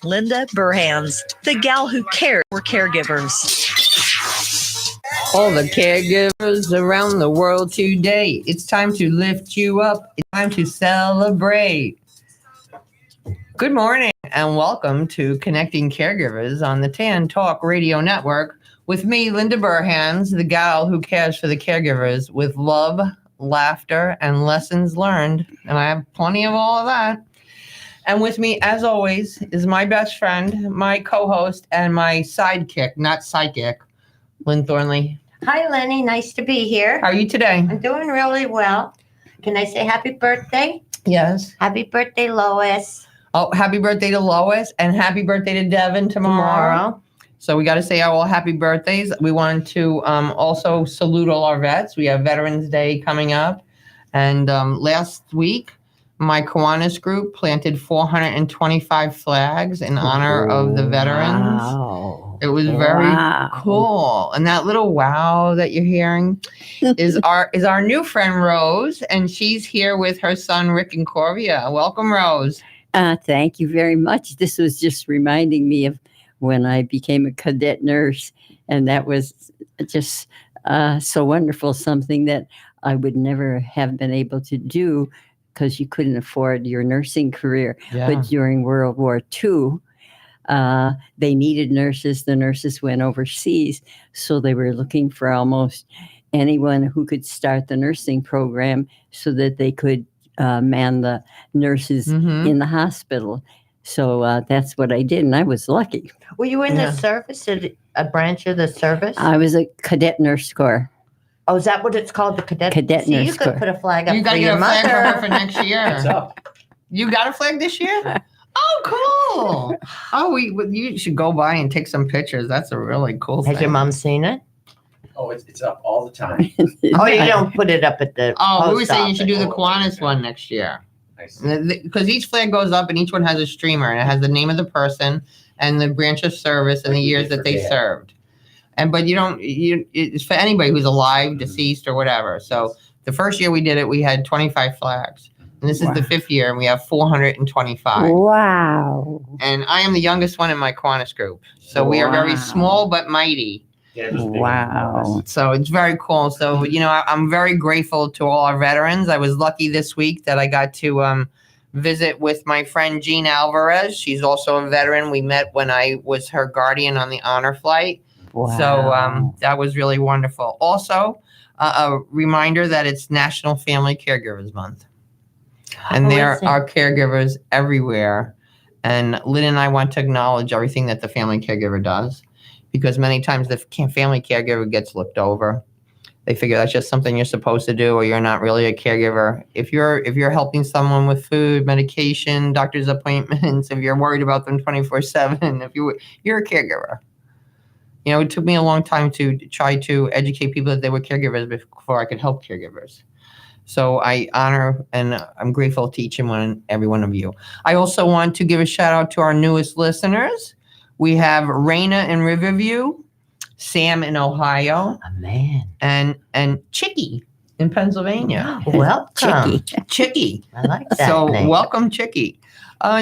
Linda Burhans, the gal who cares for caregivers. All the caregivers around the world today. It's time to lift you up. It's time to celebrate. Good morning and welcome to Connecting Caregivers on the Tan Talk Radio Network with me, Linda Burhans, the gal who cares for the caregivers with love, laughter, and lessons learned. And I have plenty of all of that. And with me, as always, is my best friend, my co-host, and my sidekick, not psychic, Lynn Thornley. Hi, Lenny. Nice to be here. How are you today? I'm doing really well. Can I say happy birthday? Yes. Happy birthday, Lois. Oh, happy birthday to Lois and happy birthday to Devin tomorrow. So we got to say all happy birthdays. We want to also salute all our vets. We have Veterans Day coming up. And last week, my Kiwanis group planted 425 flags in honor of the veterans. Wow. It was very cool. And that little wow that you're hearing is our new friend Rose, and she's here with her son Rick Incorvia. Welcome, Rose. Thank you very much. This was just reminding me of when I became a cadet nurse, and that was just so wonderful, something that I would never have been able to do because you couldn't afford your nursing career. Yeah. But during World War II, they needed nurses. The nurses went overseas, so they were looking for almost anyone who could start the nursing program so that they could man the nurses in the hospital. So that's what I did, and I was lucky. Were you in the service, a branch of the service? I was a cadet nurse corps. Oh, is that what it's called, the cadet? Cadet nurse you could corps. put a flag up You got for to your get a flag mother. for her for next year. It's up. You got a flag this year? Oh, cool. Oh, you should go by and take some pictures. That's a really cool thing. Has your mom seen it? Oh, it's up all the time. Oh, you don't put it up at the Oh, we were post saying you should do the office. Kiwanis one next year. Nice. Because each flag goes up and each one has a streamer and it has the name of the person and the branch of service and the years that they served. But it's for anybody who's alive, deceased, or whatever. So the first year we did it, we had 25 flags. And this is the fifth year and we have 425. Wow. And I am the youngest one in my Kiwanis group. So we are very small but mighty. Yeah, it was big. Wow. So it's very cool. So, I'm very grateful to all our veterans. I was lucky this week that I got to visit with my friend Jean Alvarez. She's also a veteran. We met when I was her guardian on the honor flight. Wow. So that was really wonderful. Also, a reminder that it's National Family Caregivers Month. And there are caregivers everywhere. And Lynn and I want to acknowledge everything that the family caregiver does. Because many times the family caregiver gets looked over. They figure that's just something you're supposed to do, or you're not really a caregiver. If you're helping someone with food, medication, doctor's appointments, if you're worried about them 24/7, if you're a caregiver. It took me a long time to try to educate people that they were caregivers before I could help caregivers. So I honor and I'm grateful to each and every one of you. I also want to give a shout out to our newest listeners. We have Raina in Riverview, Sam in Ohio, and Chicky in Pennsylvania. Welcome. Chicky. I like that So name. welcome, Chicky. I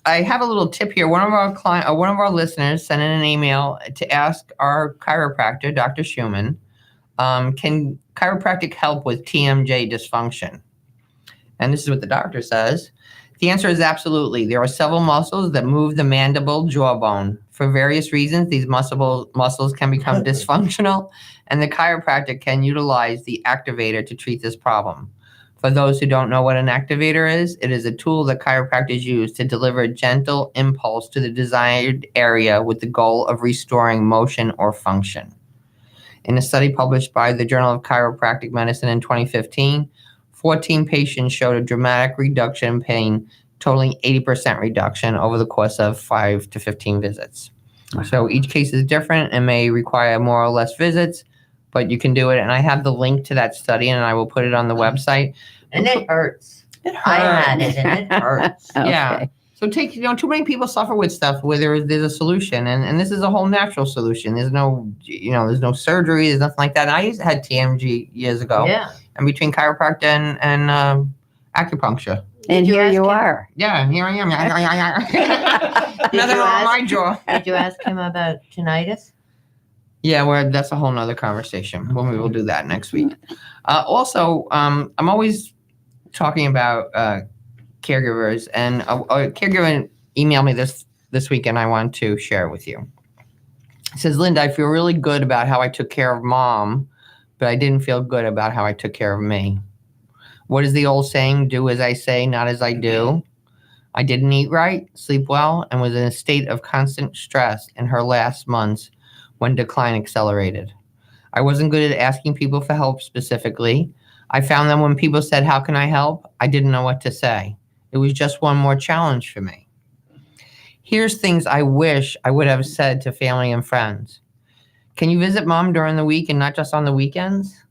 have a little tip here. One of our listeners sent in an email to ask our chiropractor, Dr. Schumann, can chiropractic help with TMJ dysfunction? And this is what the doctor says. The answer is absolutely. There are several muscles that move the mandible jawbone. For various reasons, these muscles can become dysfunctional, and the chiropractor can utilize the activator to treat this problem. For those who don't know what an activator is, it is a tool that chiropractors use to deliver a gentle impulse to the desired area with the goal of restoring motion or function. In a study published by the Journal of Chiropractic Medicine in 2015, 14 patients showed a dramatic reduction in pain, totaling 80% reduction over the course of 5 to 15 visits. Wow. So each case is different and may require more or less visits, but you can do it. And I have the link to that study and I will put it on the website. And it hurts. It hurts. I had it and it hurts. Okay. Yeah. So too many people suffer with stuff where there's a solution, and this is a whole natural solution. There's no surgery, there's nothing like that. And I had TMG years ago. Yeah. And between chiropractor and acupuncture. And Did you here ask you him? are. Yeah, here I am. Nothing you wrong with ask- my jaw. Did you ask him about tinnitus? Yeah, well, that's a whole nother conversation. Well, we will do that next week. Also, I'm always talking about caregivers, and a caregiver emailed me this week, and I want to share it with you. It says, Linda, I feel really good about how I took care of Mom, but I didn't feel good about how I took care of me. What is the old saying? Do as I say, not as I do. I didn't eat right, sleep well, and was in a state of constant stress in her last months when decline accelerated. I wasn't good at asking people for help specifically. I found that when people said, how can I help? I didn't know what to say. It was just one more challenge for me. Here's things I wish I would have said to family and friends. Can you visit Mom during the week and not just on the weekends?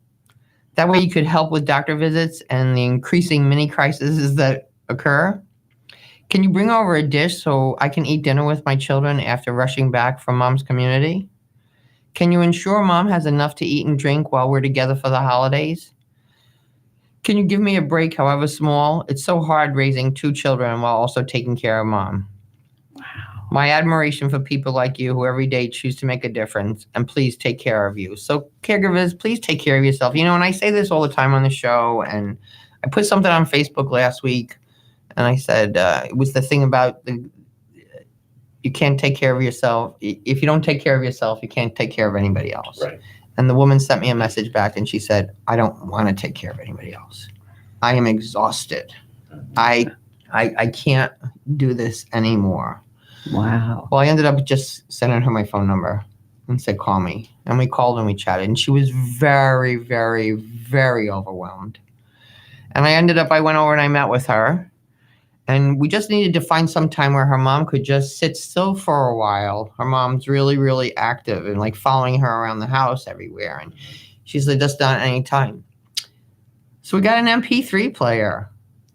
That way you could help with doctor visits and the increasing mini crises that occur. Can you bring over a dish so I can eat dinner with my children after rushing back from Mom's community? Can you ensure Mom has enough to eat and drink while we're together for the holidays? Can you give me a break, however small? It's so hard raising 2 children while also taking care of Mom. My admiration for people like you who every day choose to make a difference, and please take care of you. So caregivers, please take care of yourself. You know, and I say this all the time on the show, and I put something on Facebook last week, and I said, it was the thing about you can't take care of yourself. If you don't take care of yourself, you can't take care of anybody else. Right. And the woman sent me a message back, and she said, I don't want to take care of anybody else. I am exhausted. I can't do this anymore. Wow. Well, I ended up just sending her my phone number and said, call me. And we called and we chatted. And she was very, very, very overwhelmed. And I went over and I met with her. And we just needed to find some time where her mom could just sit still for a while. Her mom's really, really active and like following her around the house everywhere. And she's like, just not any time. So we got an MP3 player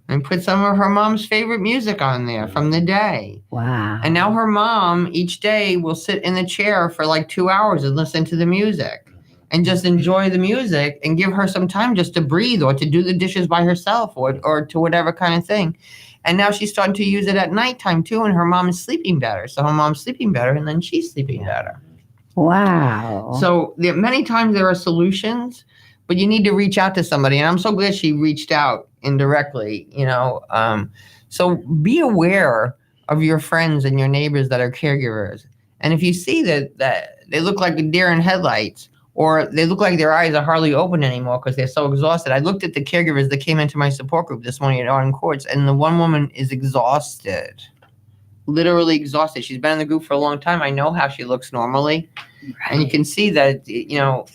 and put some of her mom's favorite music on there from the day. Wow. And now her mom each day will sit in the chair for like 2 hours and listen to the music and just enjoy the music and give her some time just to breathe or to do the dishes by herself or to whatever kind of thing. And now she's starting to use it at nighttime too, and her mom is sleeping better. So her mom's sleeping better, and then she's sleeping better. Wow. So many times there are solutions, but you need to reach out to somebody. And I'm so glad she reached out indirectly, you know. So be aware of your friends and your neighbors that are caregivers. And if you see that they look like a deer in headlights, or they look like their eyes are hardly open anymore because they're so exhausted. I looked at the caregivers that came into my support group this morning at Arden Courts, and the one woman is exhausted, literally exhausted. She's been in the group for a long time. I know how she looks normally. Right. And you can see that, you know,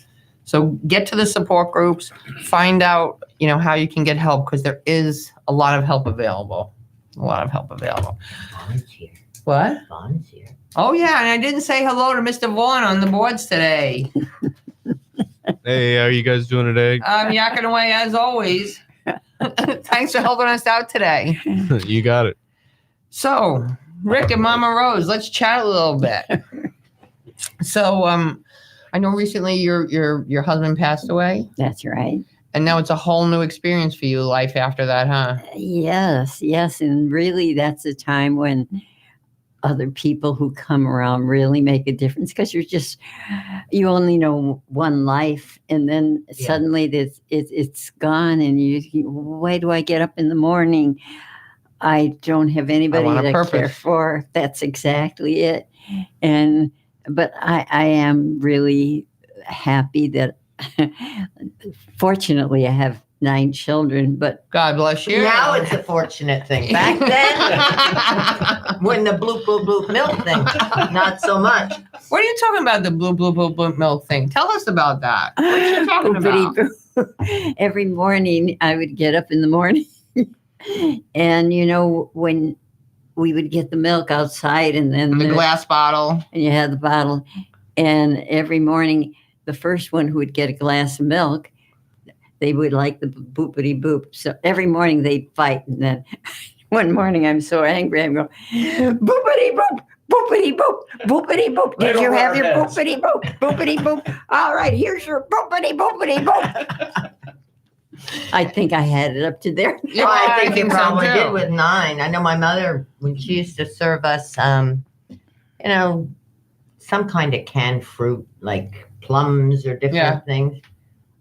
so get to the support groups, find out, you know, how you can get help, because there is a lot of help available. A lot of help available. Vaughn's here. What? Vaughn's here. Oh, yeah, and I didn't say hello to Mr. Vaughn on the boards today. Hey, how are you guys doing today? I'm yakking away as always. Thanks for helping us out today. You got it. So, Rick and Mama Rose, let's chat a little bit. So, I know recently your husband passed away, That's right. and now it's a whole new experience for you, life after that, huh? Yes, yes. And really, that's a time when other people who come around really make a difference, because you only know one life, and then suddenly it's gone, and you why do I get up in the morning? I don't have anybody want a to care purpose. for. That's exactly it. But I am really happy that fortunately I have 9 children, but God bless you. Now it's a fortunate thing. Back then, when the bloop, bloop, bloop milk thing, not so much. What are you talking about, the blue, blue, blue, blue milk thing? Tell us about that. What are you talking about? Boopity-boo. Every morning I would get up in the morning and, you know, when we would get the milk outside, and then The glass bottle. and you had the bottle, and every morning the first one who would get a glass of milk, they would like the boopity boop. So every morning they'd fight, and then one morning I'm so angry, I'm going, boopity boop, boopity boop, boopity boop. Did you have your boopity boop, boopity boop? All right, here's your boopity boopity boop. I think I had it up to there. Yeah, I think you so, probably too. did with 9. I know my mother, when she used to serve us, some kind of canned fruit, like plums or different things.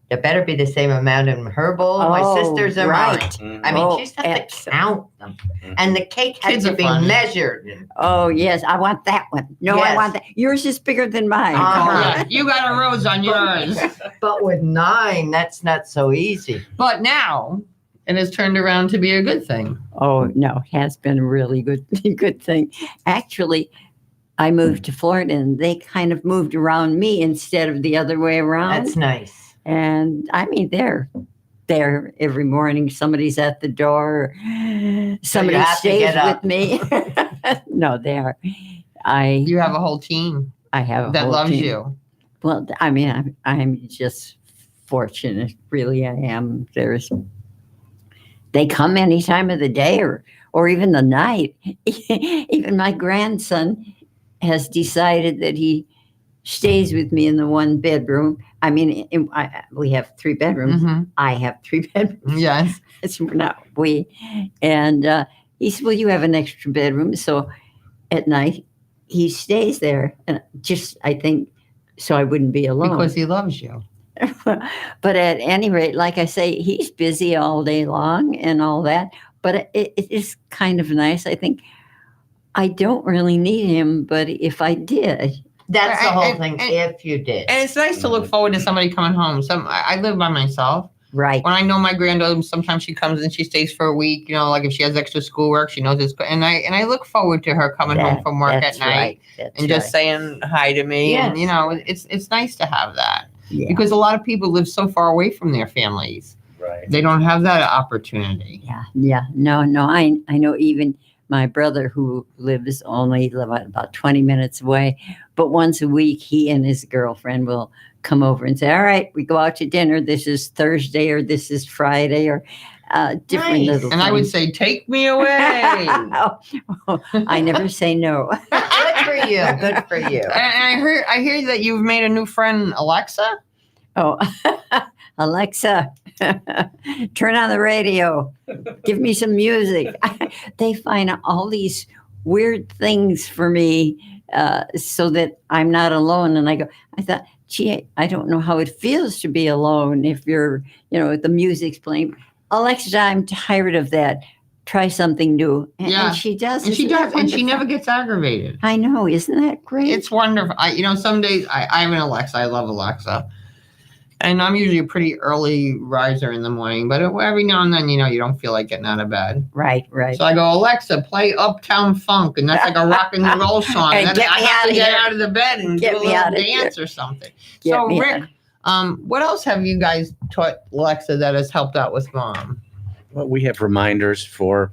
There better be the same amount in her bowl, my sister's and mine. I mean, she used to have to count them. And the cake had Kids to are be fun. measured. Oh, yes. I want that one. No, I Yes. want that. Yours is bigger than mine. Uh-huh. Yeah, you got a rose on yours. But with 9, that's not so easy. But now it has turned around to be a good thing. Oh, no, it has been a really good thing. Actually, I moved to Florida and they kind of moved around me instead of the other way around. That's nice. And I mean, they're there every morning. Somebody's at the door. Somebody have to stays get up. with me. No, they are. You have a whole team I have a that whole loves team. you. Well, I mean, I'm just fortunate. Really, I am. They come any time of the day or even the night. Even my grandson has decided that he stays with me in the one bedroom. I mean, we have 3 bedrooms. Mhm. I have 3 bedrooms. Yes. It's not we. And he said, well, you have an extra bedroom. So at night, he stays there. And just, I think, so I wouldn't be alone. Because he loves you. But at any rate, like I say, he's busy all day long and all that. But it is kind of nice. I think I don't really need him, but if I did, That's the And- whole and- thing, and- if you did. And it's nice to look forward to somebody coming home. I live by myself. right? When I know my granddaughter, sometimes she comes and she stays for a week. Like if she has extra schoolwork, she knows it's. And I look forward to her coming home from work That's at night right. That's and just right. saying hi to me. Yes. And it's nice to have that Yeah. because a lot of people live so far away from their families. Right. They don't have that opportunity. Yeah. No. I know even my brother who lives only about 20 minutes away, but once a week he and his girlfriend will come over and say, all right, we go out to dinner. This is Thursday or this is Friday or different Nice. little And I would things. say, take me away. I never say no. Good for you. Good for you. And I hear that you've made a new friend, Alexa. Oh, Alexa, turn on the radio. Give me some music. They find all these weird things for me so that I'm not alone. And I thought, gee, I don't know how it feels to be alone if you're, the music's playing. Alexa, I'm tired of that. Try something new. Yeah. And she does. And she Isn't that does. And she wonderful? never gets aggravated. I know. Isn't that great? It's wonderful. Some days I have an Alexa. I love Alexa. And I'm usually a pretty early riser in the morning, but every now and then, you don't feel like getting out of bed. right. So I go, Alexa, play Uptown Funk, and that's like a rock and roll song. Hey, And then get I me have outta to get here. out of the bed and Get do a me little outta dance or something. Get So me Rick, what else have you guys taught Alexa that has helped out with Mom? Well, we have reminders for.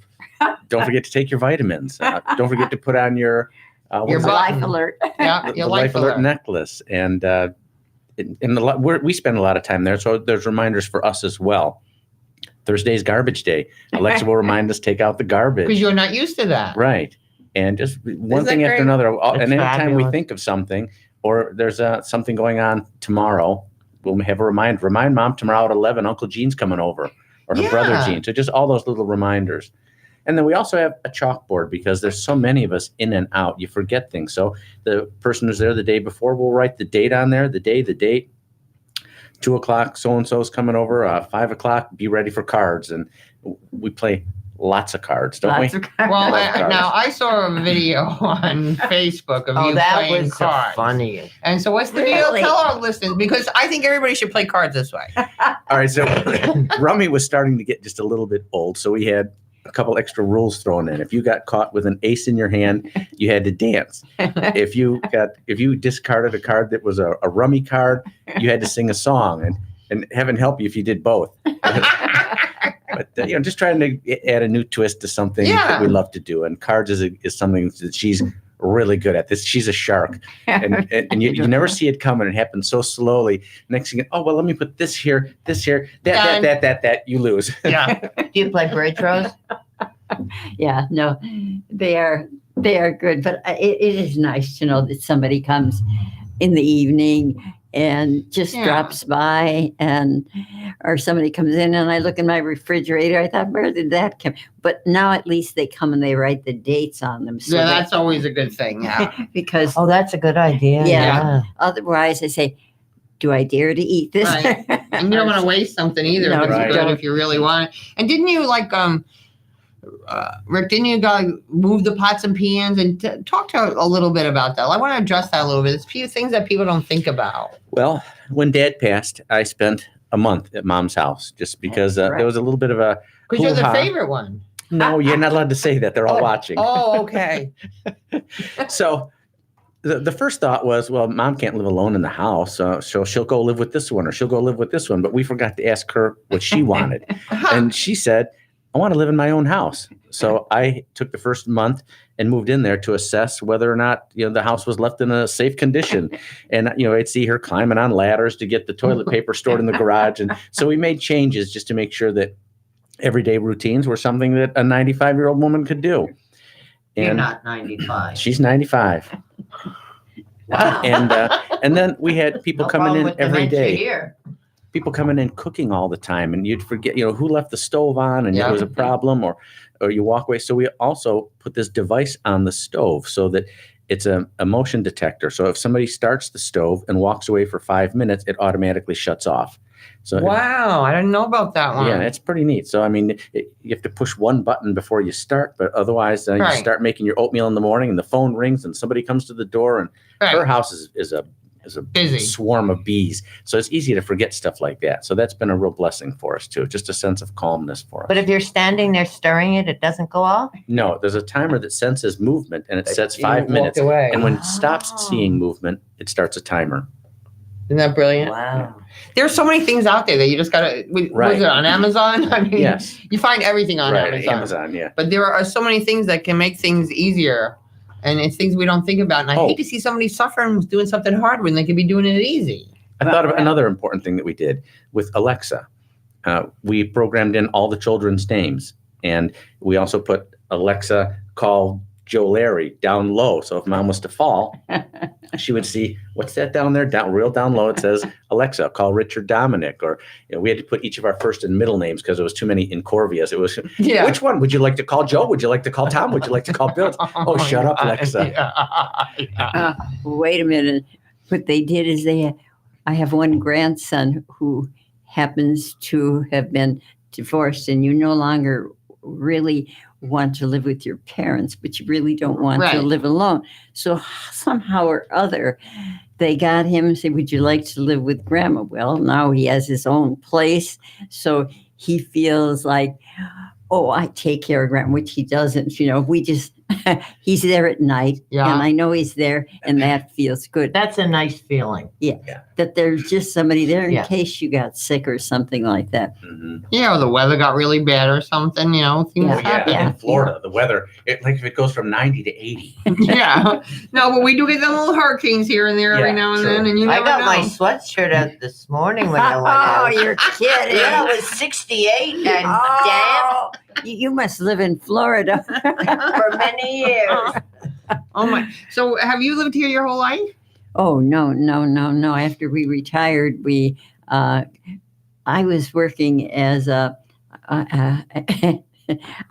Don't forget to take your vitamins. Don't forget to put on your Your Life button. alert. Yeah, the your Life alert. Alert necklace, and we spend a lot of time there, so there's reminders for us as well. Thursday's garbage day. Alexa will remind us take out the garbage. Because you're not used to that. Right. And just one Isn't thing that after great? another. It's And anytime we fabulous. think of something or there's something going on tomorrow, we'll have a reminder. Remind Mom tomorrow at 11, Uncle Gene's coming over or her brother Yeah. Gene. So just all those little reminders. And then we also have a chalkboard because there's so many of us in and out. You forget things. So the person who's there the day before will write the date on there, the date. 2 o'clock, so-and-so's coming over. 5 o'clock, be ready for cards. And we play lots of cards, don't we? Lots of cards. Well, Love cards. now I saw a video on Facebook of Oh, you that playing was the cards. funniest. And so what's the deal? Really? Tell our listeners, because I think everybody should play cards this way. All right, so Rummy was starting to get just a little bit old, so we had a couple extra rules thrown in. If you got caught with an ace in your hand, you had to dance. If you discarded a card that was a Rummy card, you had to sing a song, and heaven help you if you did both. But just trying to add a new twist to something that we love to do, and cards is something that she's really good at. She's a shark, and you never see it coming. It happens so slowly. Next thing, well, let me put this here, that you lose. Yeah. Do you play bridge, Rose? Yeah, no, they are good, but it is nice to know that somebody comes in the evening and just drops by, or somebody comes in and I look in my refrigerator. I thought, where did that come? But now at least they come and they write the dates on them. So that's always a good thing. Yeah. Because that's a good idea. Yeah. Otherwise, I say, do I dare to eat this? Right. And you don't want to waste something either. No, If you really want it. And didn't you Rick, didn't you go move the pots and pans and talk to a little bit about that? I want to address that a little bit. There's a few things that people don't think about. Well, when Dad passed, I spent a month at Mom's house just because there was a little bit of a Because you're the favorite one. No, you're not allowed to say that. They're all watching. Oh, okay. So the first thought was, well, Mom can't live alone in the house, so she'll go live with this one or she'll go live with this one. But we forgot to ask her what she wanted. And she said, I want to live in my own house. So I took the first month and moved in there to assess whether or not, the house was left in a safe condition. And, I'd see her climbing on ladders to get the toilet paper stored in the garage. And so we made changes just to make sure that everyday routines were something that a 95-year-old woman could do. And you're not 95. She's 95. Wow. And then we had people coming in every day. Here. People coming in cooking all the time, and you'd forget, who left the stove on, and it was a problem, or you walk away. So we also put this device on the stove so that it's a motion detector. So if somebody starts the stove and walks away for 5 minutes, it automatically shuts off. So wow, I didn't know about that one. Yeah, it's pretty neat. So you have to push one button before you start, but otherwise you start making your oatmeal in the morning, and the phone rings, and somebody comes to the door, and her house is a busy swarm of bees. So it's easy to forget stuff like that. So that's been a real blessing for us too. Just a sense of calmness for us. But if you're standing there stirring it, it doesn't go off? No, there's a timer that senses movement, and it sets 5 minutes. Away. And when it stops seeing movement, it starts a timer. Isn't that brilliant? Wow. There's so many things out there that you just got to, was it on Amazon? I mean, yes. You find everything on Amazon, yeah. But there are so many things that can make things easier. And it's things we don't think about. And I hate to see somebody suffering with doing something hard when they could be doing it easy. I thought of another important thing that we did with Alexa. We programmed in all the children's names. And we also put Alexa call Joe Larry down low. So if Mom was to fall, she would see, what's that down there? Real down low. It says, Alexa, call Richard Dominic. Or we had to put each of our first and middle names because there was too many Incorvias. It was, which one? Would you like to call Joe? Would you like to call Tom? Would you like to call Bill? Oh, shut up, Alexa. Wait a minute. What they did is I have one grandson who happens to have been divorced, and you no longer really want to live with your parents, but you really don't want to live alone. So somehow or other, they got him and said, would you like to live with grandma? Well, now he has his own place. So he feels like, oh, I take care of grandma, which he doesn't. We just, he's there at night. Yeah. And I know he's there, and that feels good. That's a nice feeling. Yeah. That there's just somebody there in case you got sick or something like that. Mm-hmm. Or the weather got really bad or something, things happen. In Florida, the weather, if it goes from 90 to 80. No, but we do get them little hurricanes here and there every now and then, and you never I got know. my sweatshirt out this morning when I went out. Oh, you're kidding. Yeah, it was 68 and damn. You must live in Florida For many years. Oh my! So, have you lived here your whole life? Oh no! After we retired, I was working as I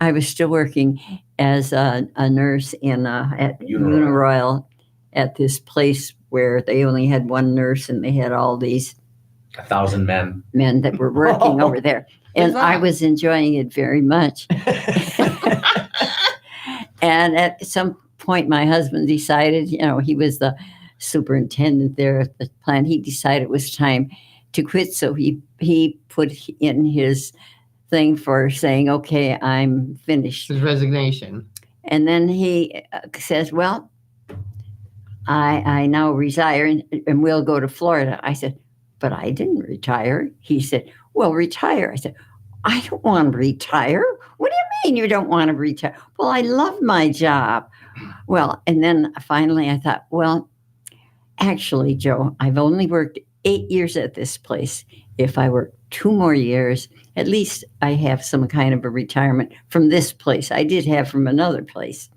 was still working as a nurse at Uniroyal at this place where they only had one nurse, and they had all these 1,000 men that were working over there. And I was enjoying it very much. And at some point, my husband decided, he was the superintendent there at the plant. He decided it was time to quit. So he put in his thing for saying, okay, I'm finished. His resignation. And then he says, well, I now retire and we'll go to Florida. I said, but I didn't retire. He said, well, retire. I said, I don't want to retire. What do you mean you don't want to retire? Well, I love my job. Well, and then finally I thought, well, actually, Joe, I've only worked 8 years at this place. If I work 2 more years, at least I have some kind of a retirement from this place. I did have from another place.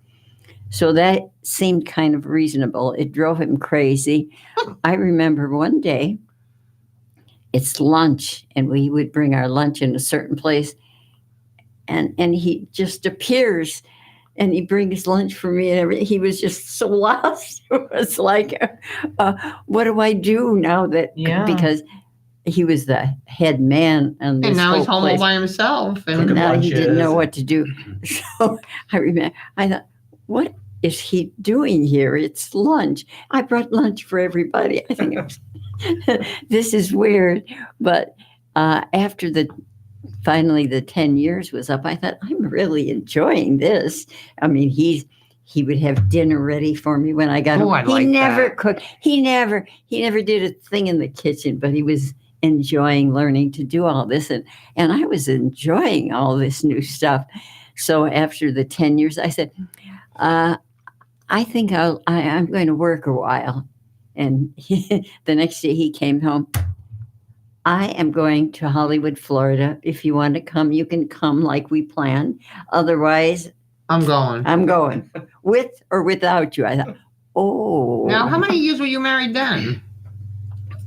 So that seemed kind of reasonable. It drove him crazy. I remember one day it's lunch, and we would bring our lunch in a certain place, and he just appears, and he brings lunch for me and everything. He was just so lost. It was like, what do I do now that, because he was the head man on this and now whole he's home all place. by himself. And now he didn't know what to do. So I remember, I thought, what is he doing here? It's lunch. I brought lunch for everybody. I think this is weird. But after finally the 10 years was up, I thought, I'm really enjoying this. I mean, he would have dinner ready for me when I got home. He never cooked. He never did a thing in the kitchen, but he was enjoying learning to do all this. And I was enjoying all this new stuff. So after the 10 years, I said, I think I'm going to work a while. And the next day he came home. I am going to Hollywood, Florida. If you want to come, you can come like we planned. Otherwise, I'm going. With or without you. I thought, oh. Now, how many years were you married then?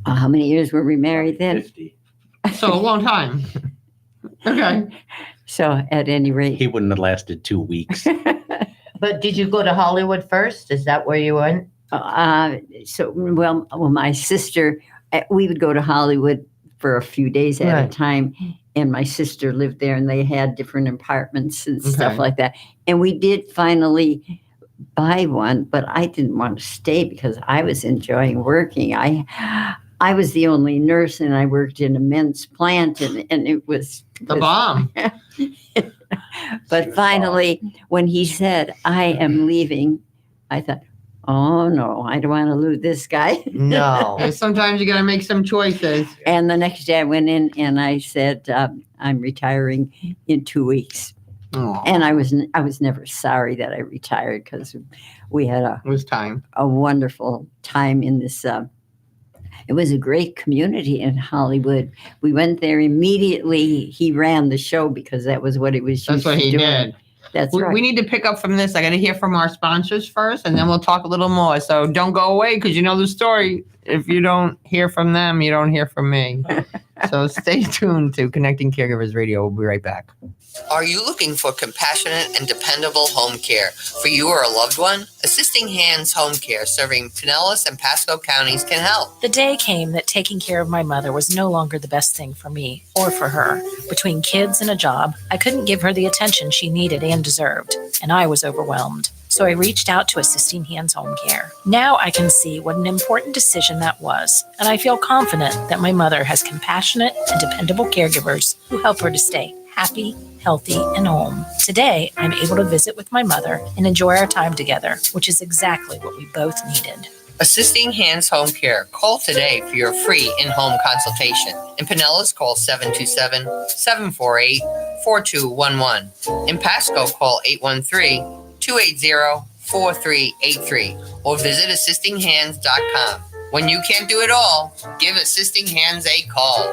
How many years were we married then? 50. So a long time. Okay. So at any rate. He wouldn't have lasted 2 weeks. But did you go to Hollywood first? Is that where you went? Well, my sister, we would go to Hollywood for a few days at a time. And my sister lived there, and they had different apartments and stuff like that. And we did finally buy one, but I didn't want to stay because I was enjoying working. I was the only nurse, and I worked in a men's plant, and it was the bomb. But finally, when he said, I am leaving, I thought, oh, no, I don't want to lose this guy. No. Sometimes you got to make some choices. And the next day I went in and I said, I'm retiring in 2 weeks. Aww. And I was never sorry that I retired because we had a wonderful time in this. It was a great community in Hollywood. We went there immediately. He ran the show because that was what he was used to doing. That's what he did. That's right. We need to pick up from this. I got to hear from our sponsors first, and then we'll talk a little more. So don't go away, because you know the story. If you don't hear from them, you don't hear from me. So stay tuned to Connecting Caregivers Radio. We'll be right back. Are you looking for compassionate and dependable home care for you or a loved one? Assisting Hands Home Care, serving Pinellas and Pasco counties, can help. The day came that taking care of my mother was no longer the best thing for me or for her. Between kids and a job, I couldn't give her the attention she needed and deserved, and I was overwhelmed. So I reached out to Assisting Hands Home Care. Now I can see what an important decision that was, and I feel confident that my mother has compassionate and dependable caregivers who help her to stay happy, healthy, and home. Today, I'm able to visit with my mother and enjoy our time together, which is exactly what we both needed. Assisting Hands Home Care. Call today for your free in-home consultation. In Pinellas, call 727-748-4211. In Pasco, call 813-280-4383 or visit assistinghands.com. When you can't do it all, give Assisting Hands a call.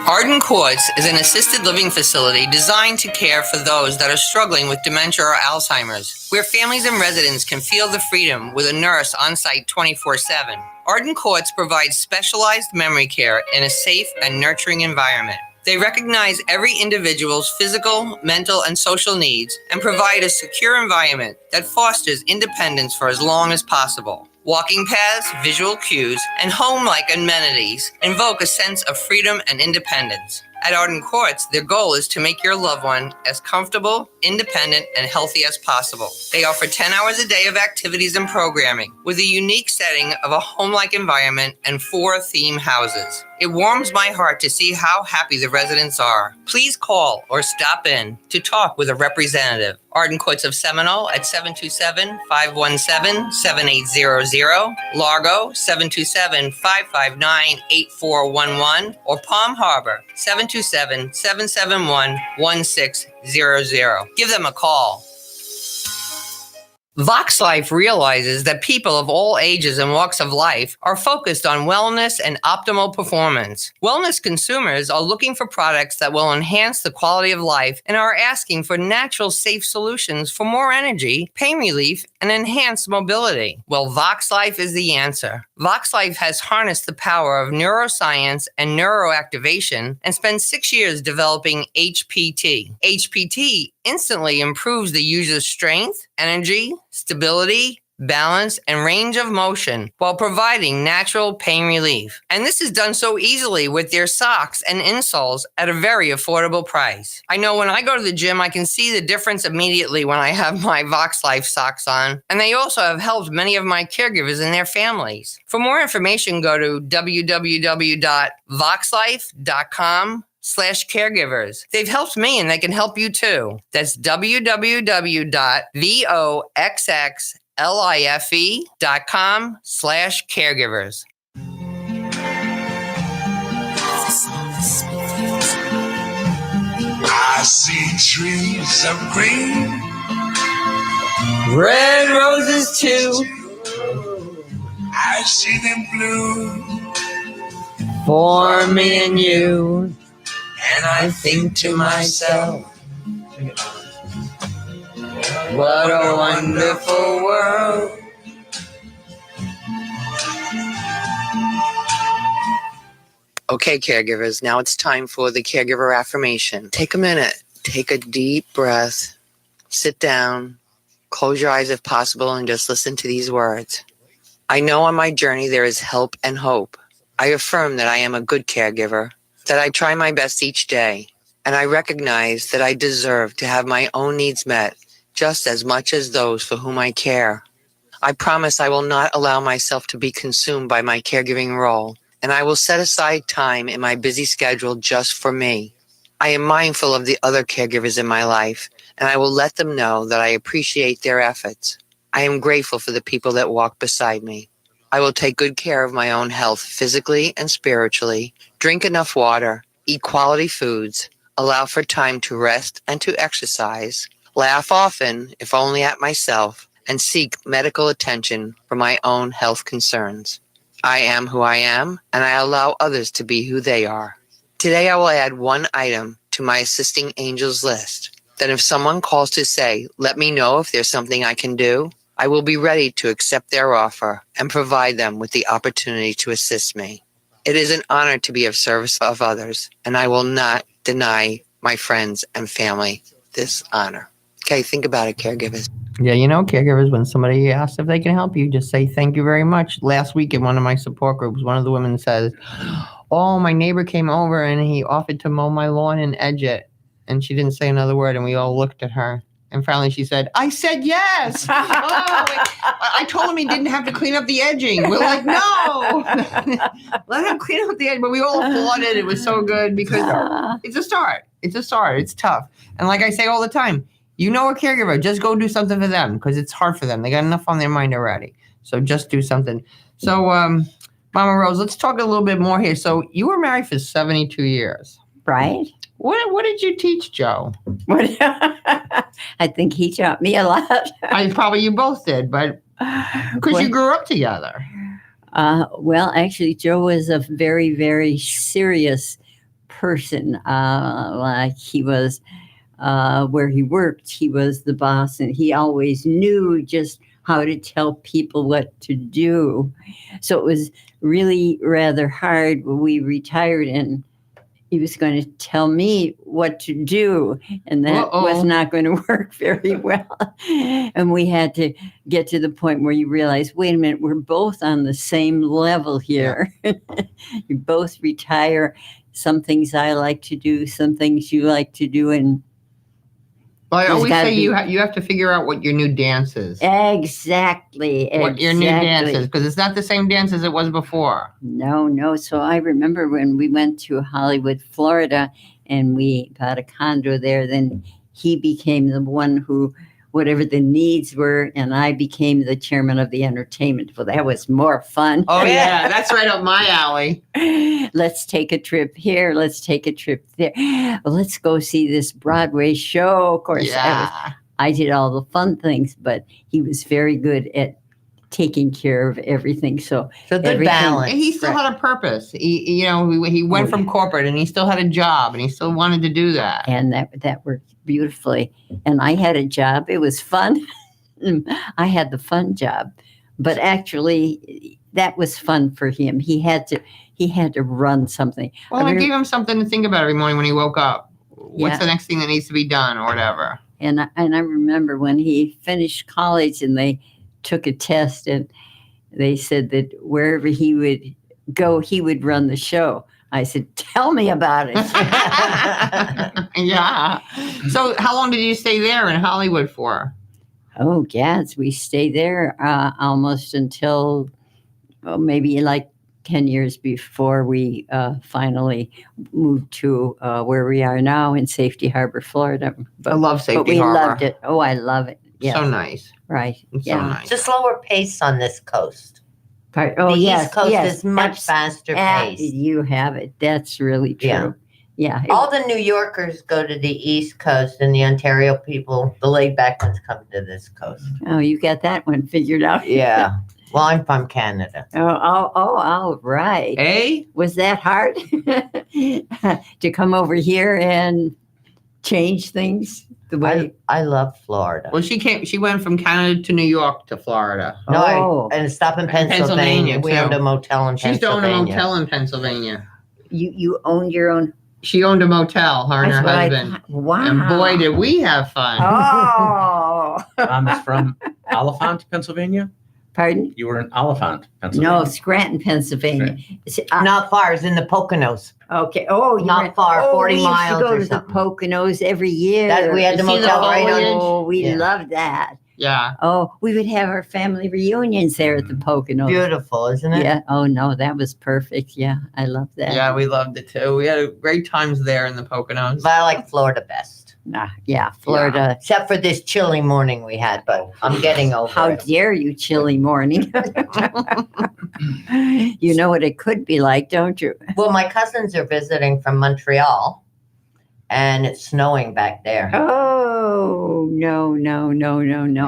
Arden Courts is an assisted living facility designed to care for those that are struggling with dementia or Alzheimer's, where families and residents can feel the freedom with a nurse on site 24/7. Arden Courts provides specialized memory care in a safe and nurturing environment. They recognize every individual's physical, mental, and social needs and provide a secure environment that fosters independence for as long as possible. Walking paths, visual cues, and home-like amenities invoke a sense of freedom and independence. At Arden Courts, their goal is to make your loved one as comfortable, independent, and healthy as possible. They offer 10 hours a day of activities and programming, with a unique setting of a home-like environment and 4 theme houses. It warms my heart to see how happy the residents are. Please call or stop in to talk with a representative. Arden Courts of Seminole at 727-517-7800, Largo 727-559-8411, or Palm Harbor 727-771-1600. Give them a call. Vox Life realizes that people of all ages and walks of life are focused on wellness and optimal performance. Wellness consumers are looking for products that will enhance the quality of life and are asking for natural, safe solutions for more energy, pain relief, and enhanced mobility. Well, Vox Life is the answer. Vox Life has harnessed the power of neuroscience and neuroactivation and spent 6 years developing HPT. HPT instantly improves the user's strength, energy, stability, balance, and range of motion while providing natural pain relief. And this is done so easily with their socks and insoles at a very affordable price. I know when I go to the gym, I can see the difference immediately when I have my Vox Life socks on. And they also have helped many of my caregivers and their families. For more information, go to www.voxlife.com/caregivers. They've helped me and they can help you too. That's www.voxlife.com/caregivers. I see trees of green, Red roses too, I see them blue, for me and you. And I think to myself, what a wonderful world. Okay, caregivers, now it's time for the caregiver affirmation. Take a minute, take a deep breath, sit down, close your eyes if possible, and just listen to these words. I know on my journey there is help and hope. I affirm that I am a good caregiver, that I try my best each day, and I recognize that I deserve to have my own needs met just as much as those for whom I care. I promise I will not allow myself to be consumed by my caregiving role, and I will set aside time in my busy schedule just for me. I am mindful of the other caregivers in my life, and I will let them know that I appreciate their efforts. I am grateful for the people that walk beside me. I will take good care of my own health physically and spiritually, drink enough water, eat quality foods, allow for time to rest and to exercise, laugh often, if only at myself, and seek medical attention for my own health concerns. I am who I am, and I allow others to be who they are. Today, I will add one item to my assisting angels list. Then if someone calls to say, let me know if there's something I can do, I will be ready to accept their offer and provide them with the opportunity to assist me. It is an honor to be of service of others, and I will not deny my friends and family this honor. Okay, think about it, caregivers. Yeah, caregivers, when somebody asks if they can help you, just say thank you very much. Last week in one of my support groups, one of the women says, oh, my neighbor came over and he offered to mow my lawn and edge it. And she didn't say another word, and we all looked at her. And finally she said, I said yes. I told him he didn't have to clean up the edging. We're like, no. Let him clean up the edge. But we all applauded. It was so good because it's a start. It's tough. And like I say all the time, a caregiver, just go do something for them because it's hard for them. They got enough on their mind already. So just do something. So, Mama Rose, let's talk a little bit more here. So you were married for 72 years. Right? What did you teach Joe? I think he taught me a lot. Probably you both did, but because you grew up together. Well, actually, Joe was a very, very serious person. Like he was where he worked, he was the boss, and he always knew just how to tell people what to do. So it was really rather hard when we retired and he was going to tell me what to do, and that was not going to work very well. And we had to get to the point where you realize, wait a minute, we're both on the same level here. You both retire. Some things I like to do, some things you like to do, and I always say you have to figure out what your new dance is. Exactly. What your new dance is, because it's not the same dance as it was before. No. So I remember when we went to Hollywood, Florida, and we got a condo there, then he became the one who, whatever the needs were, and I became the chairman of the entertainment. Well, that was more fun. Oh, yeah. That's right up my alley. Let's take a trip here. Let's take a trip there. Well, let's go see this Broadway show. Of course, yeah. I did all the fun things, but he was very good at taking care of everything. So good everything- balance. And he still had a purpose. He went from corporate, and he still had a job, and he still wanted to do that. And that worked beautifully. And I had a job. It was fun. I had the fun job, but actually that was fun for him. He had to run something. Well, I gave him something to think about every morning when he woke up. What's Yeah. the next thing that needs to be done, or whatever. And I remember when he finished college and they took a test and they said that wherever he would go, he would run the show. I said, tell me about it. Yeah. So how long did you stay there in Hollywood for? Oh, gads, we stayed there almost until maybe like 10 years before we finally moved to where we are now in Safety Harbor, Florida. I love Safety But we Harbor. loved it. Oh, I love it. Yeah, So nice. right. It's Yeah. so nice. It's a slower pace on this coast. Oh, The yes. East Coast yes. is much faster pace. You have it. That's really true. Yeah. Yeah. All the New Yorkers go to the East Coast, and the Ontario people, the laid back ones, come to this coast. Oh, you got that one figured out. Yeah. Well, I'm from Canada. Oh, right. Eh? Was that hard to come over here and change things the way? I love Florida. Well, she went from Canada to New York to Florida. No, and stop in Pennsylvania. Pennsylvania, We too. owned a motel in She's owned Pennsylvania. a motel in Pennsylvania. You owned your own. She owned a motel, her and her That's what I husband. thought. Wow. And boy, did we have fun. Oh. Mom is from Oliphant, Pennsylvania. Pardon? You were in Oliphant, Pennsylvania. No, Scranton, Pennsylvania. Not far. It's in the Poconos. Okay. Oh, Not far, 40 we used miles to go or to the something. Poconos every year. That we had the You see the motel right on. Oh, we Yeah. loved that. Yeah. Oh, we would have our family reunions there at the Poconos. Beautiful, isn't it? Yeah. Oh no, that was perfect. Yeah, I love that. Yeah, we loved it too. We had great times there in the Poconos. But I like Florida best. Yeah, Florida. Except for this chilly morning we had, but I'm getting over How it. dare you, chilly morning? You know what it could be like, don't you? Well, my cousins are visiting from Montreal, and it's snowing back there. Oh no!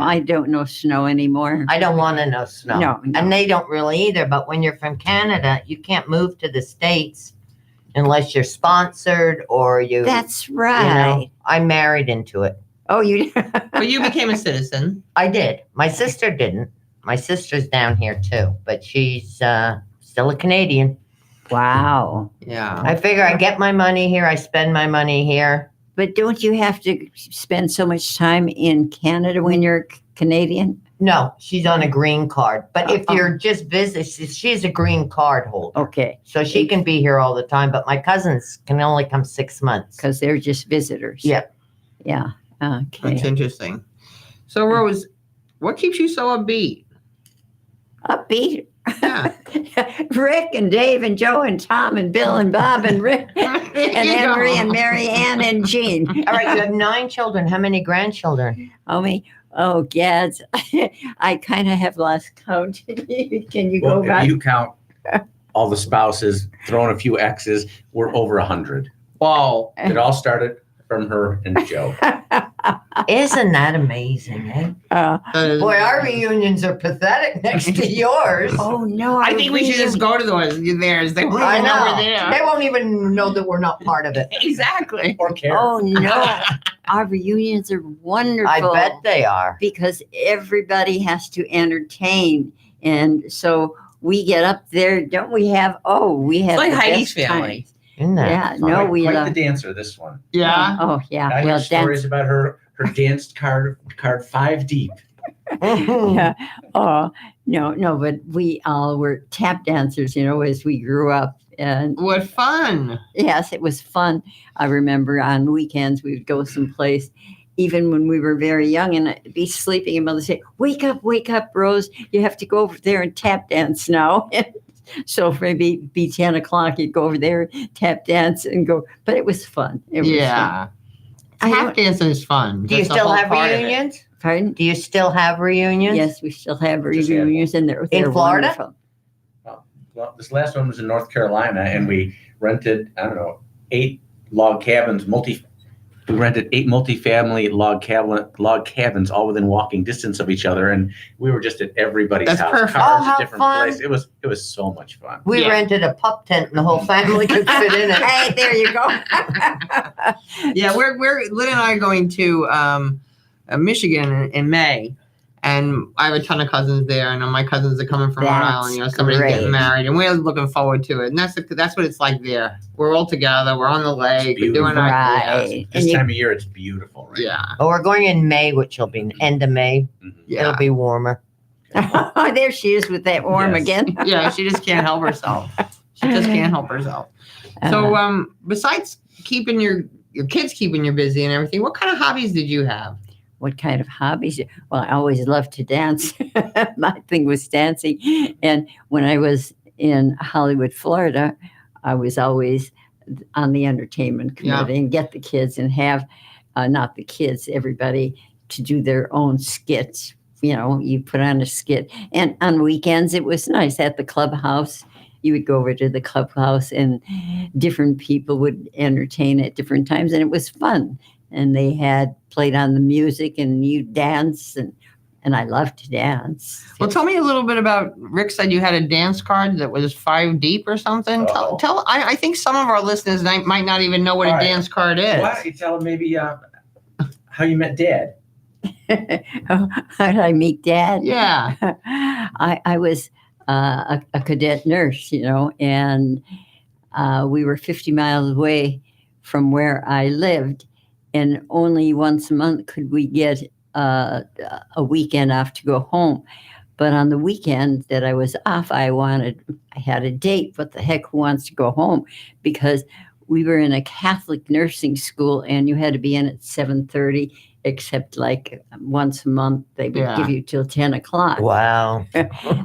I don't know snow anymore. I don't want to know snow. No. And they don't really either. But when you're from Canada, you can't move to the States unless you're sponsored or you. That's You right. know, I married into it. Oh, you. But you became a citizen. I did. My sister didn't. My sister's down here too, but she's still a Canadian. Wow. Yeah. I figure I get my money here, I spend my money here. But don't you have to spend so much time in Canada when you're Canadian? No, she's on a green card. But if you're just she's a green card holder. Okay, So she can be here all the time, but my cousins can only come 6 months. because they're just visitors. Yep. Yeah. That's Okay. interesting. So, Rose, what keeps you so upbeat? Upbeat. Yeah. Rick and Dave and Joe and Tom and Bill and Bob and Rick and Henry and Mary Ann and Jean. All right, you have 9 children. How many grandchildren? Oh, gads. I kind of have lost count. Can you go Well, back? if you count all the spouses, thrown a few X's, we're over 100. Whoa. It all started from her and Joe. Isn't that amazing, eh? Boy, our reunions are pathetic next to yours. Oh, no. I think we should just go to theirs. They won't I know we're know. there. They won't even know that we're not part of it. Exactly. Or care. Oh, no. Our reunions are wonderful. I bet they are. Because everybody has to entertain. And so we get up there, don't we have? Oh, we have like the Heidi's best family. times. Isn't that Yeah, fun? no, we Quite love. the dancer, this one. Yeah. Oh, yeah. I hear Well, stories about her danced card 5 deep. yeah. Oh, no, but we all were tap dancers, as we grew up. And What fun. yes, it was fun. I remember on weekends we would go someplace, even when we were very young, and I'd be sleeping, and mother would say, wake up, Rose. You have to go over there and tap dance now. So maybe be 10 o'clock, you'd go over there, tap dance and go. But it was fun. It was Yeah. fun. Tap dancing is fun. Do you That's the still whole have part of it. reunions? Pardon? Do you still have reunions? Yes, we still have Just had reunions, and they're Florida? wonderful. Well, this last one was in North Carolina, and we rented, 8 log cabins, We rented 8 multifamily log cabins, all within walking distance of each other, and we were just at everybody's house. Perfect. Cars how at different fun. places. It was so much fun. We rented a pup tent and the whole family could fit in it. Hey, there you go. Yeah, we're Lynn and I are going to Michigan in May, and I have a ton of cousins there, and my cousins are coming from Rhode Island. You know, somebody's great. getting married, and we're looking forward to it. And that's what it's like there. We're all together. We're on the lake. We're doing our Right. This time of year, it's beautiful, right? yeah. Well, we're going in May, which will be end of May. Yeah. It'll be warmer. There she is with that warm Yes. again. Yeah, she just can't help herself. She just can't help herself. So, besides keeping your kids keeping you busy and everything, what kind of hobbies did you have? What kind of hobbies? Well, I always loved to dance. My thing was dancing. And when I was in Hollywood, Florida, I was always on the entertainment committee and get the kids and have, not the kids, everybody to do their own skits. You know, you put on a skit. And on weekends, it was nice at the clubhouse. You would go over to the clubhouse and different people would entertain at different times. And it was fun. And they had played on the music and you dance and I love to dance. Well, tell me a little bit about, Rick said you had a dance card that was 5 deep or something. Oh. I think some of our listeners might not even know what All a right. dance card is. Why don't you tell them maybe how you met Dad? How did I meet Dad? Yeah. I was a cadet nurse, you know, and we were 50 miles away from where I lived. And only once a month could we get a weekend off to go home. But on the weekend that I was off, I had a date. What the heck, who wants to go home? Because we were in a Catholic nursing school and you had to be in at 7:30, except like once a month they would give you till 10 o'clock. Wow.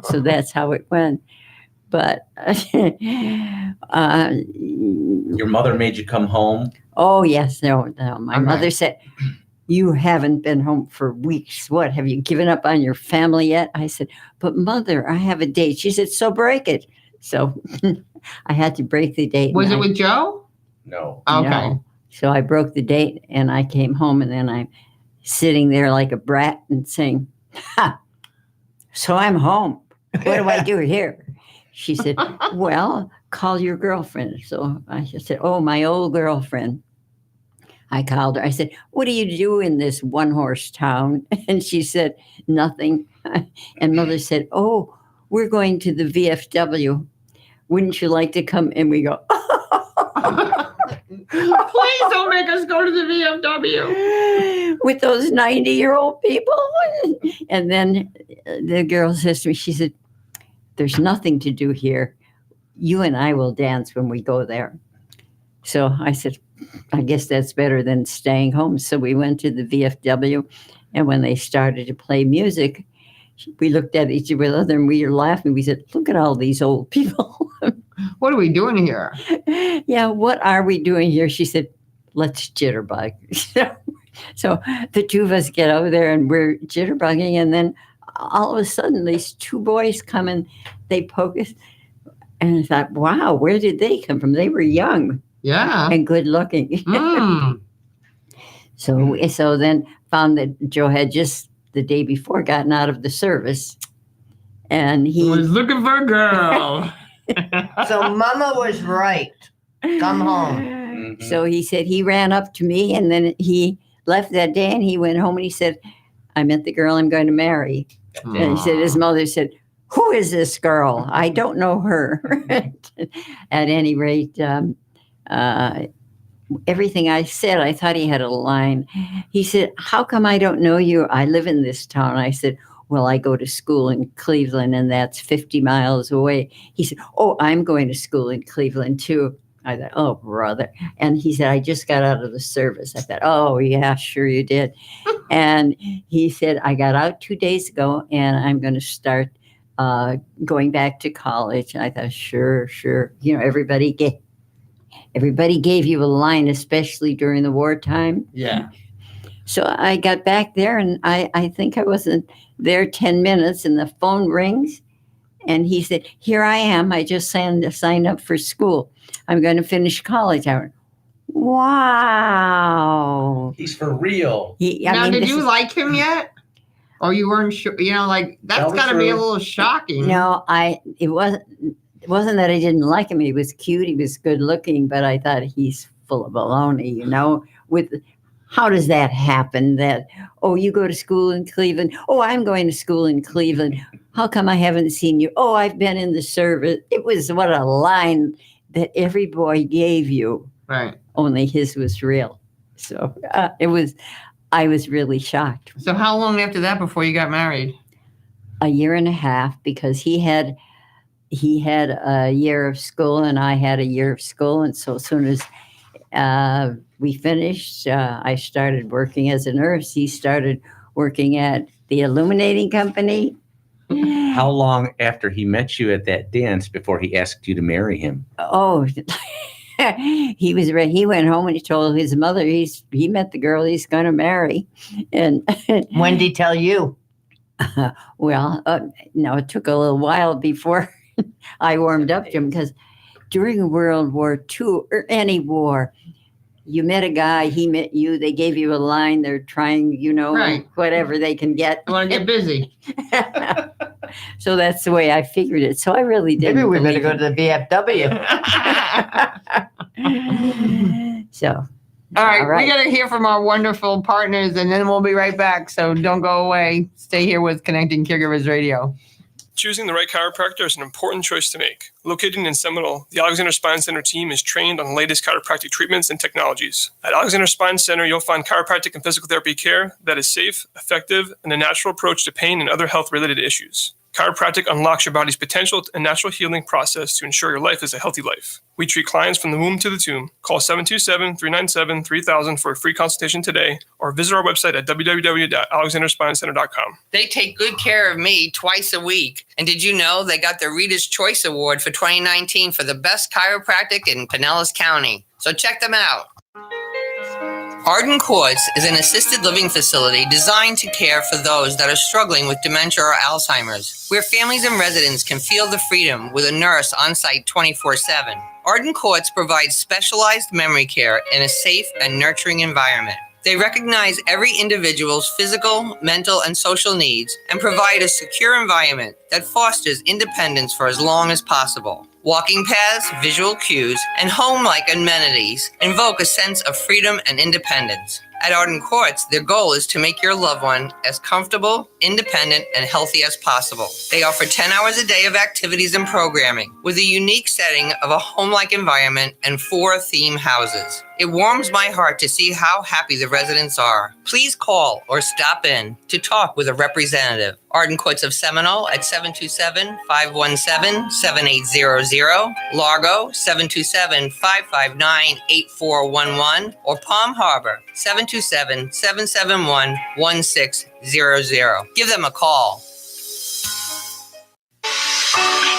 So that's how it went. But Your mother made you come home. oh yes, no. My Okay. mother said, "You haven't been home for weeks. What, have you given up on your family yet?" I said, "But Mother, I have a date." She said, "So break it." So I had to break the date. Was and it with Joe? No. Okay. No. So I broke the date and I came home and then I'm sitting there like a brat and saying, "Ha, so I'm home. What do I do here?" She said, "Well, call your girlfriend." So I said, "Oh, my old girlfriend." I called her. I said, "What do you do in this one-horse town?" And she said, "Nothing." And Mother said, "Oh, we're going to the VFW. Wouldn't you like to come?" And we go, Please don't make us go to the VFW. with those 90-year-old people. And then the girl says to me, she said, "There's nothing to do here. You and I will dance when we go there." So I said, "I guess that's better than staying home." So we went to the VFW, and when they started to play music, we looked at each other and we were laughing. We said, "Look at all these old people." What are we doing here? "Yeah, what are we doing here?" She said, "Let's jitterbug." So the two of us get over there and we're jitterbugging, and then all of a sudden these 2 boys come and they poke us. And I thought, wow, where did they come from? They were young Yeah. and good looking. Mm. So then found that Joe had just the day before gotten out of the service. And He was looking for a girl. So Mama was right. Come home. Mhm. So he said he ran up to me and then he left that day and he went home and he said, "I met the girl I'm going to marry." And he said, his mother said, "Who is this girl? I don't know her." At any rate, everything I said, I thought he had a line. He said, "How come I don't know you? I live in this town." I said, "Well, I go to school in Cleveland and that's 50 miles away." He said, "Oh, I'm going to school in Cleveland too." I thought, "Oh, brother." And he said, "I just got out of the service." I thought, "Oh, yeah, sure you did." And he said, "I got out 2 days ago and I'm going to start going back to college." I thought, sure. You know, everybody gave you a line, especially during the wartime. Yeah. So I got back there and I think I wasn't there 10 minutes and the phone rings and he said, "Here I am. I just signed up for school. I'm going to finish college." I went, Wow. He's for real. Did you like him yet? Or you weren't sure? That's got to be a little shocking. No, it wasn't that I didn't like him. He was cute. He was good looking, but I thought he's full of baloney, how does that happen? That, you go to school in Cleveland. Oh, I'm going to school in Cleveland. How come I haven't seen you? Oh, I've been in the service. It was what a line that every boy gave you. Right. Only his was real. So I was really shocked. So how long after that before you got married? A year and a half, because he had a year of school and I had a year of school. And so as soon as we finished, I started working as a nurse. He started working at the illuminating company. How long after he met you at that dance before he asked you to marry him? Oh, he was ready. He went home and he told his mother he met the girl he's going to marry. And when did he tell you? It took a little while before I warmed up to him, because during World War II or any war, you met a guy, he met you, they gave you a line, they're trying, right, whatever they can get. I want to get busy. So that's the way I figured it. So I really didn't. Maybe we better go to the VFW. So. All right, we got to hear from our wonderful partners, and then we'll be right back. So don't go away. Stay here with Connecting Caregivers Radio. Choosing the right chiropractor is an important choice to make. Located in Seminole, the Alexander Spine Center team is trained on the latest chiropractic treatments and technologies. At Alexander Spine Center, you'll find chiropractic and physical therapy care that is safe, effective, and a natural approach to pain and other health-related issues. Chiropractic unlocks your body's potential and natural healing process to ensure your life is a healthy life. We treat clients from the womb to the tomb. Call 727-397-3000 for a free consultation today, or visit our website at www.alexanderspinecenter.com. They take good care of me twice a week. And did you know they got the Reader's Choice Award for 2019 for the best chiropractic in Pinellas County? So check them out. Arden Courts is an assisted living facility designed to care for those that are struggling with dementia or Alzheimer's, where families and residents can feel the freedom with a nurse on site 24/7. Arden Courts provides specialized memory care in a safe and nurturing environment. They recognize every individual's physical, mental, and social needs and provide a secure environment that fosters independence for as long as possible. Walking paths, visual cues, and home-like amenities invoke a sense of freedom and independence. At Arden Courts, their goal is to make your loved one as comfortable, independent, and healthy as possible. They offer 10 hours a day of activities and programming with a unique setting of a home-like environment and 4 theme houses. It warms my heart to see how happy the residents are. Please call or stop in to talk with a representative. Arden Courts of Seminole at 727-517-7800, Largo 727-559-8411, or Palm Harbor 727-771-1600. Give them a call.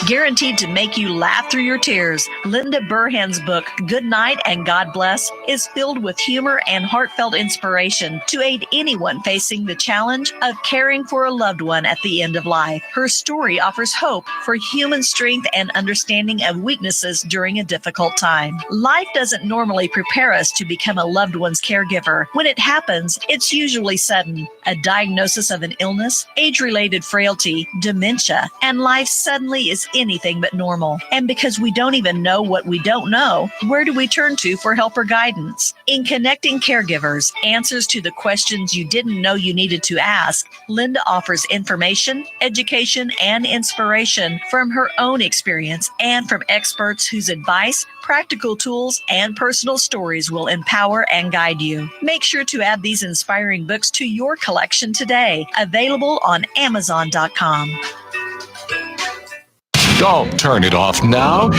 Guaranteed to make you laugh through your tears, Linda Burhan's book, Good Night and God Bless, is filled with humor and heartfelt inspiration to aid anyone facing the challenge of caring for a loved one at the end of life. Her story offers hope for human strength and understanding of weaknesses during a difficult time. Life doesn't normally prepare us to become a loved one's caregiver. When it happens, it's usually sudden. A diagnosis of an illness, age-related frailty, dementia, and life suddenly is anything but normal. And because we don't even know what we don't know, where do we turn to for help or guidance? In Connecting Caregivers, Answers to the Questions You Didn't Know You Needed to Ask, Linda offers information, education, and inspiration from her own experience and from experts whose advice, practical tools, and personal stories will empower and guide you. Make sure to add these inspiring books to your collection today. Available on Amazon.com. Don't turn it off now.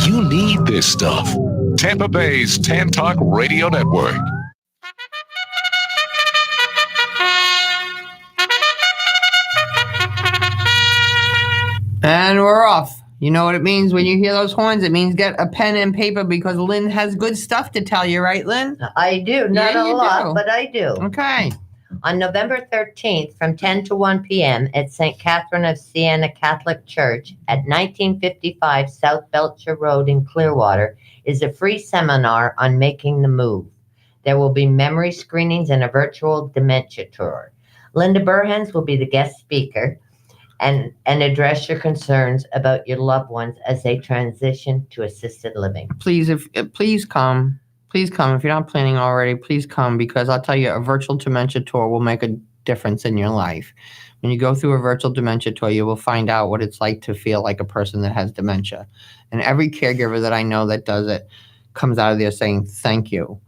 You need this stuff. Tampa Bay's Tan Talk Radio Network. And we're off. You know what it means when you hear those horns? It means get a pen and paper because Lynn has good stuff to tell you, right, Lynn? I do. Not Yeah, a you lot, do. but I do. Okay. On November 13th from 10 to 1 p.m. at St. Catherine of Siena Catholic Church at 1955 South Belcher Road in Clearwater is a free seminar on making the move. There will be memory screenings and a virtual dementia tour. Linda Burhans will be the guest speaker and address your concerns about your loved ones as they transition to assisted living. Please come. Please come. If you're not planning already, please come, because I'll tell you, a virtual dementia tour will make a difference in your life. When you go through a virtual dementia tour, you will find out what it's like to feel like a person that has dementia. And every caregiver that I know that does it comes out of there saying, thank you.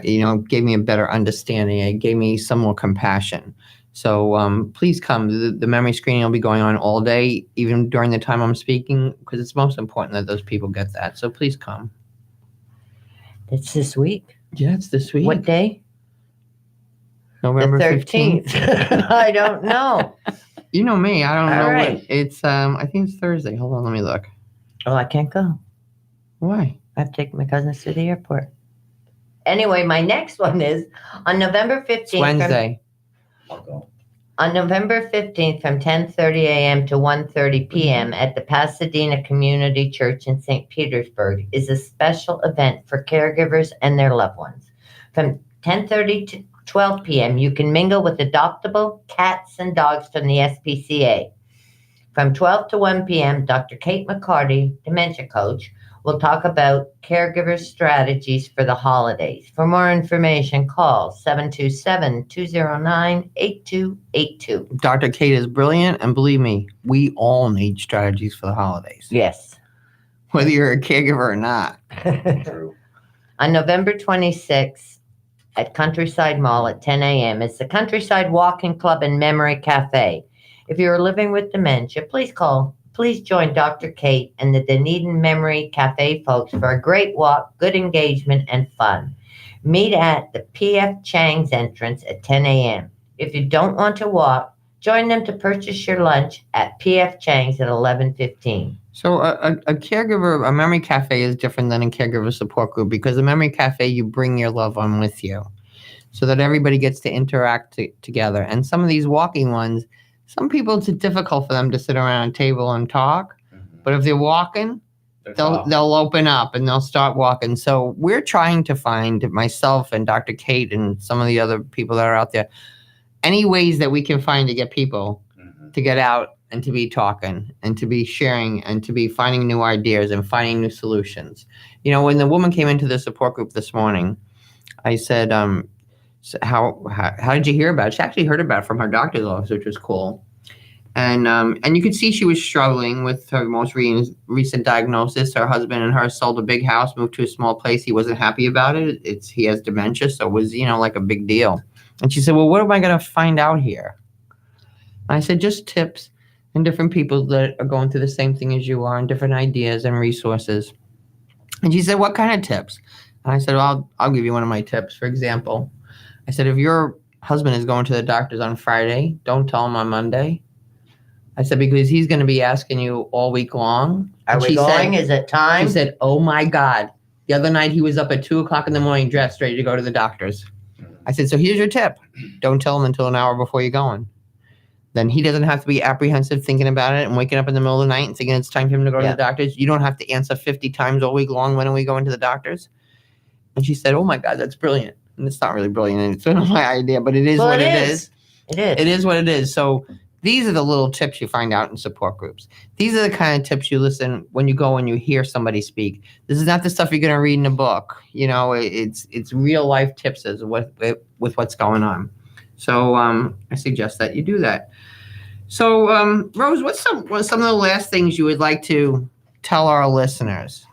Gave me a better understanding. It gave me some more compassion. So please come. The memory screening will be going on all day, even during the time I'm speaking, because it's most important that those people get that. So please come. It's this week. Yeah, it's this week. What day? November the 13th. I don't know. You know me. I don't know. Right. It's I think it's Thursday. Hold on, let me look. Oh, I can't go. Why? I have to take my cousins to the airport. Anyway, my next one is on November 15th. It's Wednesday. I'll go. On November 15th from 10:30 a.m. to 1:30 p.m. at the Pasadena Community Church in St. Petersburg is a special event for caregivers and their loved ones. From 10:30 to 12 p.m., you can mingle with adoptable cats and dogs from the SPCA. From 12 to 1 p.m., Dr. Kate McCarty, dementia coach, will talk about caregiver strategies for the holidays. For more information, call 727-209-8282. Dr. Kate is brilliant, and believe me, we all need strategies for the holidays. Yes. Whether you're a caregiver or not. True. On November 26th at Countryside Mall at 10 a.m. is the Countryside Walking Club and Memory Cafe. If you're living with dementia, please join Dr. Kate and the Dunedin Memory Cafe folks for a great walk, good engagement, and fun. Meet at the P.F. Chang's entrance at 10 a.m. If you don't want to walk, join them to purchase your lunch at P.F. Chang's at 11:15. So a caregiver, a memory cafe is different than a caregiver support group, because the memory cafe, you bring your loved one with you so that everybody gets to interact together. And some of these walking ones, some people, it's difficult for them to sit around a table and talk. Mm-hmm. But if they're walking, they'll open up and they'll start walking. So we're trying to find, myself and Dr. Kate and some of the other people that are out there, any ways that we can find to get people to get out and to be talking and to be sharing and to be finding new ideas and finding new solutions. When the woman came into the support group this morning, I said, so how did you hear about it? She actually heard about it from her doctor's office, which was cool. And you could see she was struggling with her most recent diagnosis. Her husband and her sold a big house, moved to a small place. He wasn't happy about it. He has dementia, so it was, like a big deal. And she said, well, what am I going to find out here? And I said, just tips and different people that are going through the same thing as you are and different ideas and resources. And she said, what kind of tips? And I said, well, I'll give you one of my tips. For example, I said, if your husband is going to the doctor's on Friday, don't tell him on Monday. I said, because he's going to be asking you all week long. Are we going? Is it time? She said, oh my God. The other night he was up at 2:00 in the morning, dressed, ready to go to the doctor's. I said, so here's your tip. Don't tell him until an hour before you're going. Then he doesn't have to be apprehensive thinking about it and waking up in the middle of the night and thinking it's time for him to go to the doctor's. You don't have to answer 50 times all week long, when are we going to the doctor's? And she said, oh my God, that's brilliant. And it's not really brilliant. And it's not my idea, but it is what it is. It is. It is what it is. So these are the little tips you find out in support groups. These are the kind of tips you listen when you go and you hear somebody speak. This is not the stuff you're going to read in a book. It's real life tips with what's going on. So I suggest that you do that. So Rose, what's some of the last things you would like to tell our listeners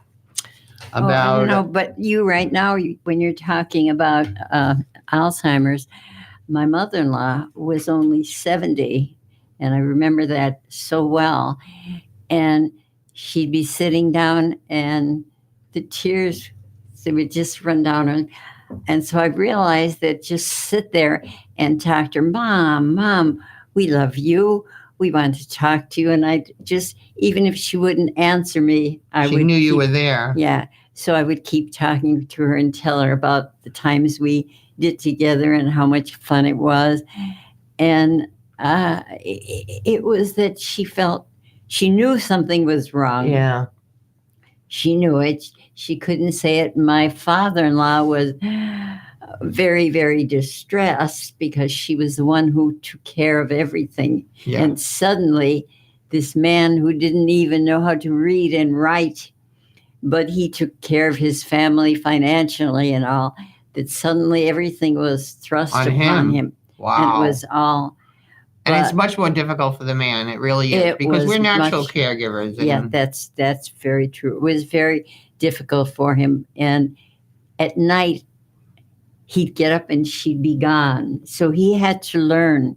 about? But you right now, when you're talking about Alzheimer's, my mother-in-law was only 70. And I remember that so well. And she'd be sitting down and the tears, they would just run down her. And so I realized that just sit there and talk to her, Mom, we love you. We want to talk to you. And I just, even if she wouldn't answer me, she knew you were there. Yeah. So I would keep talking to her and tell her about the times we did together and how much fun it was. And it was that she knew something was wrong. Yeah. She knew it. She couldn't say it. My father-in-law was very, very distressed because she was the one who took care of everything. Yeah. And suddenly, this man who didn't even know how to read and write, but he took care of his family financially and all, that suddenly everything was thrust upon him. Wow. And it was all... And it's much more difficult for the man. It really is, because we're natural caregivers. Yeah, that's very true. It was very difficult for him. And at night, he'd get up and she'd be gone. So he had to learn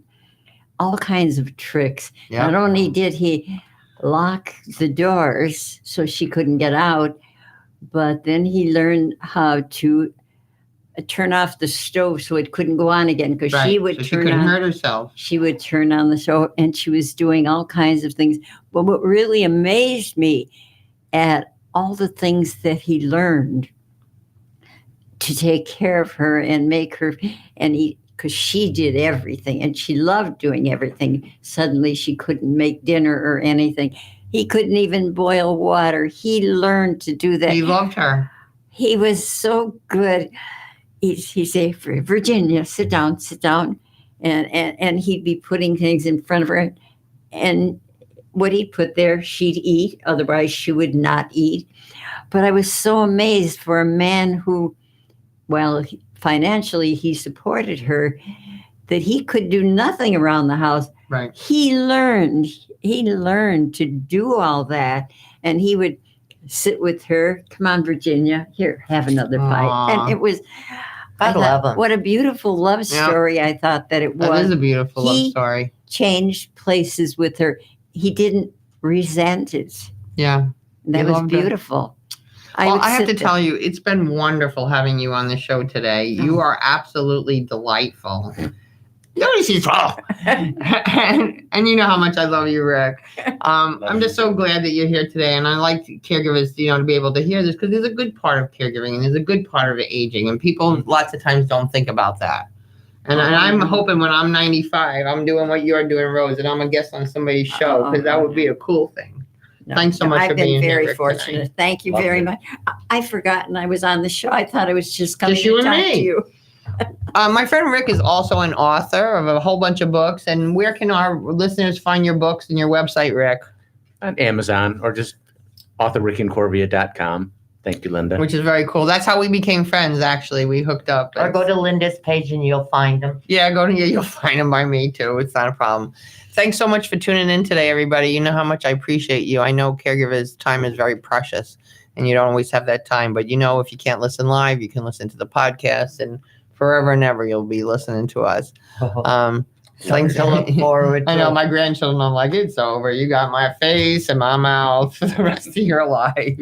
all kinds of tricks. Yeah. Not only did he lock the doors so she couldn't get out, but then he learned how to turn off the stove so it couldn't go on again, because she would she couldn't hurt herself. She would turn on the stove, and she was doing all kinds of things. But what really amazed me at all the things that he learned to take care of her and make her, and because she did everything and she loved doing everything. Suddenly she couldn't make dinner or anything. He couldn't even boil water. He learned to do that. He loved her. He was so good. He'd say, Virginia, sit down. And he'd be putting things in front of her. And what he put there, she'd eat. Otherwise, she would not eat. But I was so amazed for a man who, financially, he supported her, that he could do nothing around the house. Right. He learned to do all that. And he would sit with her. Come on, Virginia. Here, have another bite. And it was... I love him. What a beautiful love story I thought that it was. That is a beautiful love story. Changed places with her. He didn't resent it. Yeah. That was beautiful. Well, I have to tell you, it's been wonderful having you on the show today. You are absolutely delightful. And you know how much I love you, Rick. I'm just so glad that you're here today, and I like caregivers, to be able to hear this, because there's a good part of caregiving and there's a good part of aging, and people lots of times don't think about that. And I'm hoping when I'm 95, I'm doing what you're doing, Rose, and I'm a guest on somebody's show, because that would be a cool thing. Thanks so much for being here. I've been very fortunate. Tonight. Thank you very much. I've forgotten I was on the show. I thought I was just coming to talk to you. My friend Rick is also an author of a whole bunch of books. And where can our listeners find your books and your website, Rick? On Amazon, or just authorrickincorvia.com. Thank you, Linda. Which is very cool. That's how we became friends, actually. We hooked up. Or go to Linda's page and you'll find them. Yeah, you'll find them by me, too. It's not a problem. Thanks so much for tuning in today, everybody. You know how much I appreciate you. I know caregivers' time is very precious, and you don't always have that time. But if you can't listen live, you can listen to the podcast, and forever and ever you'll be listening to us. Things to look forward to. I know my grandchildren are like, it's over. You got my face and my mouth for the rest of your life.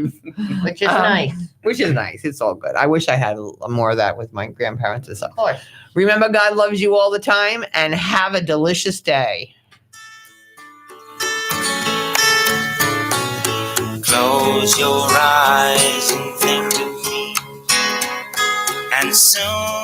Which is nice. Which is nice. It's all good. I wish I had more of that with my grandparents and stuff. Of course. Remember, God loves you all the time, and have a delicious day. Close your eyes and think of me, and soon